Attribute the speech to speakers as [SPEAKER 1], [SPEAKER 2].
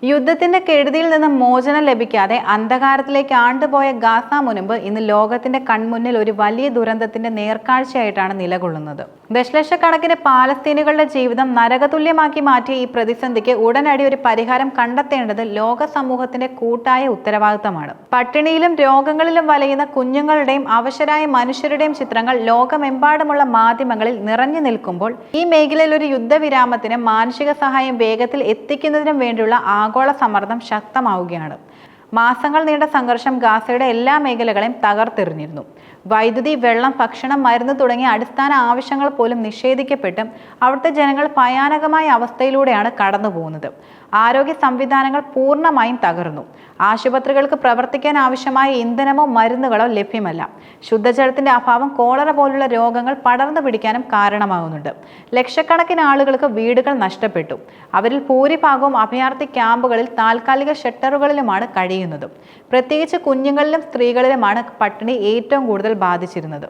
[SPEAKER 1] യുദ്ധത്തിന്റെ കെടുതിയിൽ നിന്ന് മോചനം ലഭിക്കാതെ അന്ധകാരത്തിലേക്ക് ആണ്ടുപോയ ഗാസ മുനമ്പ് ഇന്ന് ലോകത്തിന്റെ കൺമുന്നിൽ ഒരു വലിയ ദുരന്തത്തിന്റെ നേർക്കാഴ്ചയായിട്ടാണ് നിലകൊള്ളുന്നത്. ദശലക്ഷക്കണക്കിന് പാലസ്തീനുകളുടെ ജീവിതം നരകതുല്യമാക്കി മാറ്റിയ ഈ പ്രതിസന്ധിക്ക് ഉടനടി ഒരു പരിഹാരം കണ്ടെത്തേണ്ടത് ലോക സമൂഹത്തിന്റെ കൂട്ടായ ഉത്തരവാദിത്തമാണ്. പട്ടിണിയിലും രോഗങ്ങളിലും വലയുന്ന കുഞ്ഞുങ്ങളുടെയും അവശരായ മനുഷ്യരുടെയും ചിത്രങ്ങൾ ലോകമെമ്പാടുമുള്ള മാധ്യമങ്ങളിൽ നിറഞ്ഞു നിൽക്കുമ്പോൾ ഈ മേഖലയിൽ ഒരു യുദ്ധവിരാമത്തിന് മാനുഷിക സഹായം വേഗത്തിൽ എത്തിക്കുന്നതിനും വേണ്ടിയുള്ള ആഗോള സമ്മർദ്ദം ശക്തമാവുകയാണ്. മാസങ്ങൾ നീണ്ട സംഘർഷം ഗാസയുടെ എല്ലാ മേഖലകളെയും തകർത്തെറിഞ്ഞിരുന്നു. വൈദ്യുതി, വെള്ളം, ഭക്ഷണം, മരുന്ന് തുടങ്ങിയ അടിസ്ഥാന ആവശ്യങ്ങൾ പോലും നിഷേധിക്കപ്പെട്ടും അവിടുത്തെ ജനങ്ങൾ ഭയാനകമായ അവസ്ഥയിലൂടെയാണ് കടന്നു പോകുന്നത്. ആരോഗ്യ സംവിധാനങ്ങൾ പൂർണ്ണമായും തകർന്നു. ആശുപത്രികൾക്ക് പ്രവർത്തിക്കാൻ ആവശ്യമായ ഇന്ധനമോ മരുന്നുകളോ ലഭ്യമല്ല. ശുദ്ധജലത്തിന്റെ അഭാവം കോളറ പോലുള്ള രോഗങ്ങൾ പടർന്നു പിടിക്കാനും കാരണമാകുന്നുണ്ട്. ലക്ഷക്കണക്കിന് ആളുകൾക്ക് വീടുകൾ നഷ്ടപ്പെട്ടു. അവരിൽ ഭൂരിഭാഗവും അഭയാർത്ഥി ക്യാമ്പുകളിൽ താൽക്കാലിക ഷെൽട്ടറുകളിലുമാണ് കഴിയുന്നത്. പ്രത്യേകിച്ച് കുഞ്ഞുങ്ങളിലും സ്ത്രീകളിലുമാണ് പട്ടിണി ഏറ്റവും കൂടുതൽ ബാധിച്ചിരുന്നത്.